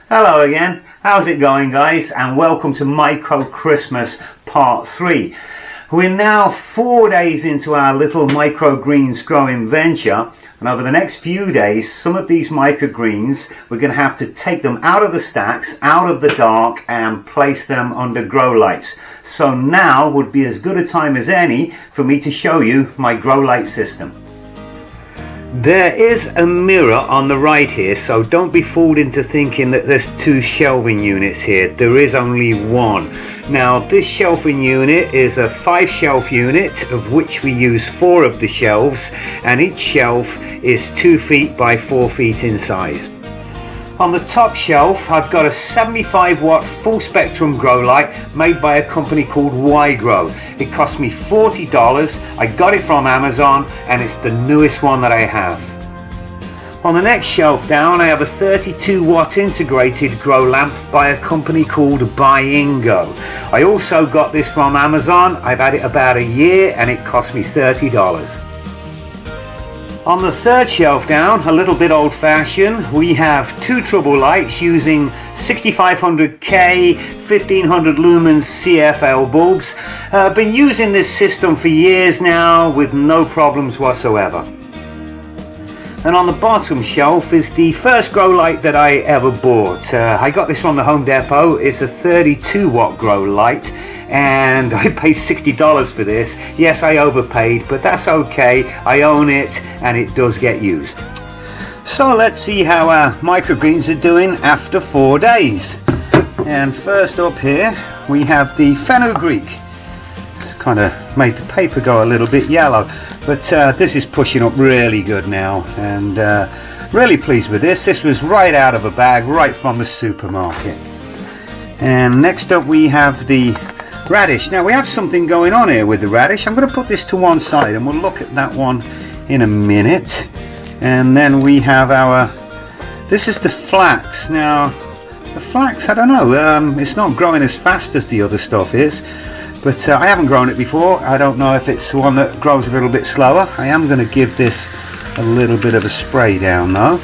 Hello again, how's it going guys, and welcome to Micro Christmas Part 3. We're now 4 days into our little microgreens growing venture, and over the next few days some of these microgreens we're going to have to take them out of the stacks, out of the dark, and place them under grow lights. So now would be as good a time as any for me to show you my grow light system. There is a mirror on the right here, so don't be fooled into thinking that there's two shelving units here. There is only one. Now this shelving unit is a 5 shelf unit, of which we use 4 of the shelves, and each shelf is 2 feet by 4 feet in size. On the top shelf I've got a 75 watt full spectrum grow light made by a company called Y-Grow. It cost me $40. I got it from Amazon and it's the newest one that I have. On the next shelf down I have a 32 watt integrated grow lamp by a company called Ingo. I also got this from Amazon. I've had it about a year and it cost me $30. On the third shelf down, a little bit old-fashioned, we have 2 trouble lights using 6500K 1500 lumens CFL bulbs. I've been using this system for years now with no problems whatsoever. And on the bottom shelf is the first grow light that I ever bought. I got this from the Home Depot. It's a 32 watt grow light and I paid $60 for this. Yes, I overpaid, but that's okay. I own it and it does get used. So let's see how our microgreens are doing after 4 days. And first up here we have the fenugreek. It's kind of made the paper go a little bit yellow, but this is pushing up really good now, and really pleased with this. This was right out of a bag, right from the supermarket. And next up we have the radish. Now we have something going on here with the radish. I'm going to put this to one side and we'll look at that one in a minute. And then we have this is the flax. Now the flax, I don't know, it's not growing as fast as the other stuff is, but I haven't grown it before. I don't know if it's one that grows a little bit slower. I am going to give this a little bit of a spray down though.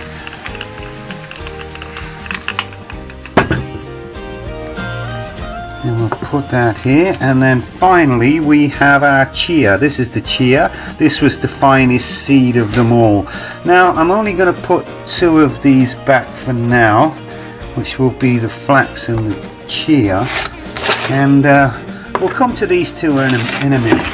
And we'll put that here, and then finally we have our chia. This is the chia. This was the finest seed of them all. Now I'm only going to put 2 of these back for now, which will be the flax and the chia, and we'll come to these 2 in a minute.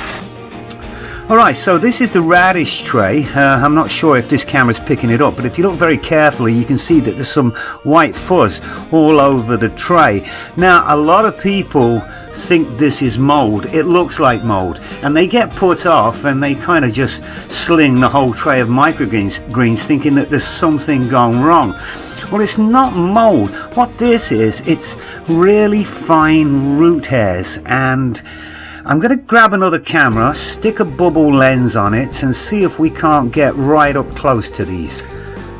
Alright, so this is the radish tray. I'm not sure if this camera's picking it up, but if you look very carefully you can see that there's some white fuzz all over the tray. Now a lot of people think this is mould. It looks like mould, and they get put off and they kind of just sling the whole tray of microgreens thinking that there's something gone wrong. Well, it's not mould. What this is, it's really fine root hairs, and I'm going to grab another camera, stick a bubble lens on it, and see if we can't get right up close to these.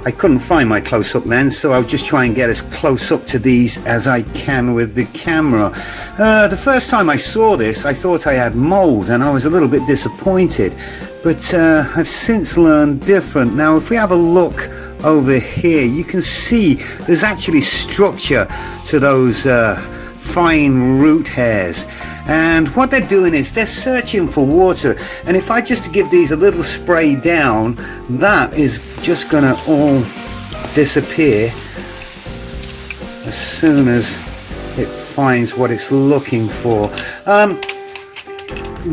I couldn't find my close-up lens, so I'll just try and get as close up to these as I can with the camera. The first time I saw this, I thought I had mould, and I was a little bit disappointed. But I've since learned different. Now, if we have a look over here, you can see there's actually structure to those fine root hairs, and what they're doing is they're searching for water, and if I just give these a little spray down, that is just gonna all disappear as soon as it finds what it's looking for.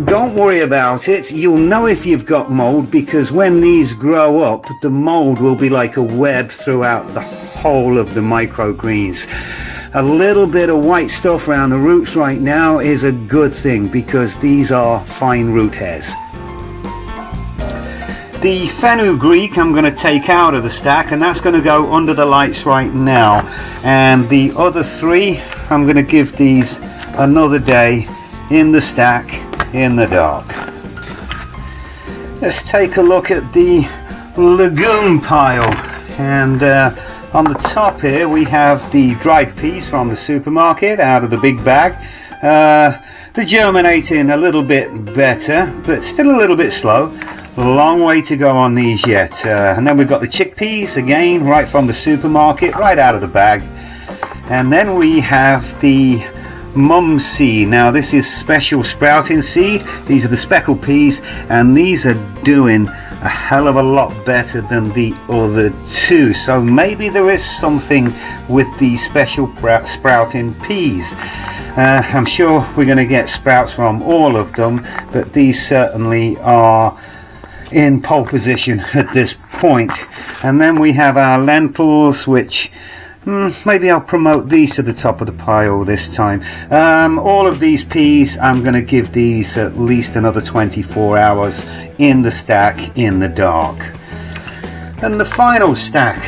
Don't worry about it. You'll know if you've got mold, because when these grow up the mold will be like a web throughout the whole of the microgreens. A little bit of white stuff around the roots right now is a good thing, because these are fine root hairs. The fenugreek I'm going to take out of the stack, and that's going to go under the lights right now. And the other 3, I'm going to give these another day in the stack in the dark. Let's take a look at the legume pile, and on the top here we have the dried peas from the supermarket out of the big bag. They're germinating a little bit better, but still a little bit slow. Long way to go on these yet. And then we've got the chickpeas, again right from the supermarket, right out of the bag. And then we have the mum seed. Now this is special sprouting seed. These are the speckled peas, and these are doing a hell of a lot better than the other two, so maybe there is something with the special sprouting peas. I'm sure we're going to get sprouts from all of them, but these certainly are in pole position at this point. And then we have our lentils, which maybe I'll promote these to the top of the pile this time. All of these peas, I'm going to give these at least another 24 hours in the stack in the dark. And the final stack,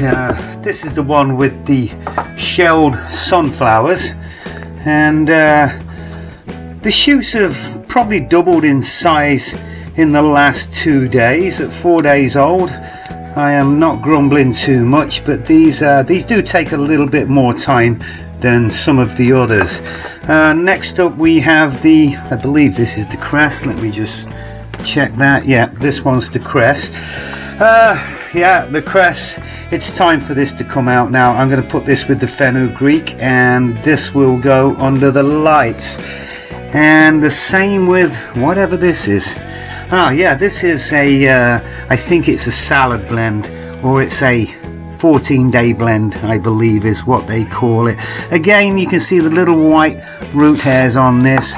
this is the one with the shelled sunflowers, and the shoots have probably doubled in size in the last 2 days. At 4 days old, I am not grumbling too much, but these do take a little bit more time than some of the others. Next up we have the, I believe this is the cress. Let me just check that. Yeah, this one's the cress. Yeah, the cress, it's time for this to come out now. I'm going to put this with the fenugreek, and this will go under the lights. And the same with whatever this is. Ah, yeah, this is a, I think it's a salad blend, or it's a 14-day blend, I believe is what they call it. Again, you can see the little white root hairs on this.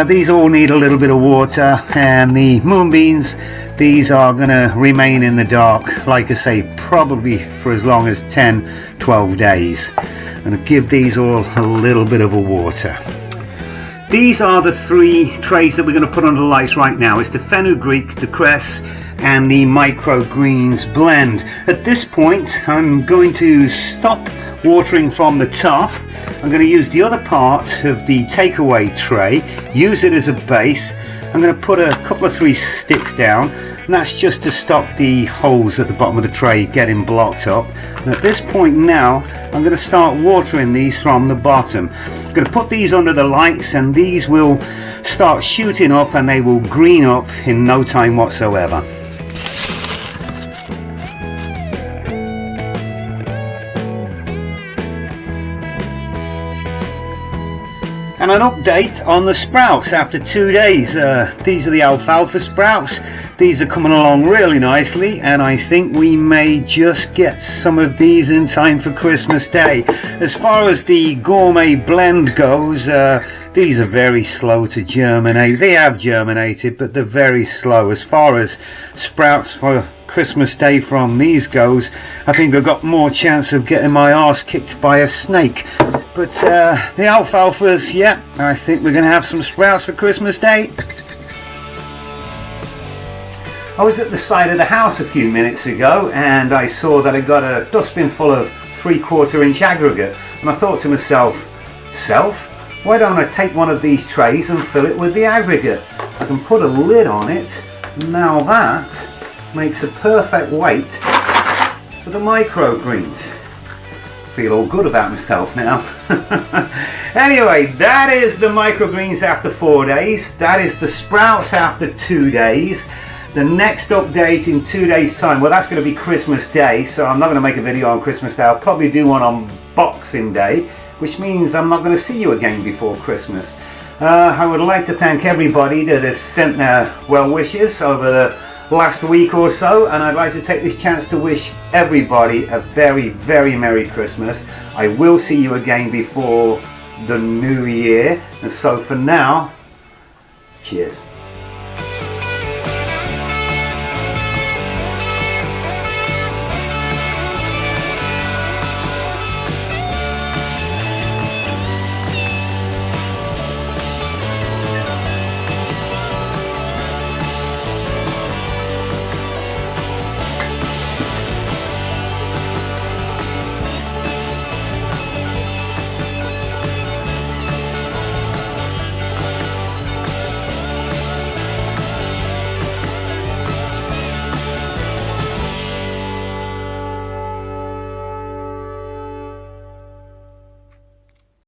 These all need a little bit of water, and the moonbeans, these are going to remain in the dark, like I say, probably for as long as 10-12 days. I'm going to give these all a little bit of a water. These are the 3 trays that we're going to put under the lights right now. It's the fenugreek, the cress, and the microgreens blend. At this point, I'm going to stop watering from the top. I'm going to use the other part of the takeaway tray, use it as a base. I'm going to put a couple of 3 sticks down, and that's just to stop the holes at the bottom of the tray getting blocked up. And at this point now, I'm going to start watering these from the bottom. I'm going to put these under the lights, and these will start shooting up, and they will green up in no time whatsoever. And an update on the sprouts after 2 days. These are the alfalfa sprouts. These are coming along really nicely, and I think we may just get some of these in time for Christmas Day. As far as the gourmet blend goes, these are very slow to germinate. They have germinated, but they're very slow. As far as sprouts for Christmas Day from these goes, I think I've got more chance of getting my arse kicked by a snake. But the alfalfas, yeah, I think we're going to have some sprouts for Christmas Day. I was at the side of the house a few minutes ago, and I saw that I got a dustbin full of 3/4 inch aggregate, and I thought to myself, why don't I take one of these trays and fill it with the aggregate? I can put a lid on it. Now that makes a perfect weight for the microgreens. Feel all good about myself now. Anyway, that is the microgreens after 4 days. That is the sprouts after 2 days. The next update in 2 days time, well, that's going to be Christmas Day, so I'm not going to make a video on Christmas Day. I'll probably do one on Boxing Day, which means I'm not going to see you again before Christmas. I would like to thank everybody that has sent their well wishes over the last week or so, and I'd like to take this chance to wish everybody a very, very Merry Christmas. I will see you again before the new year, and so for now, cheers.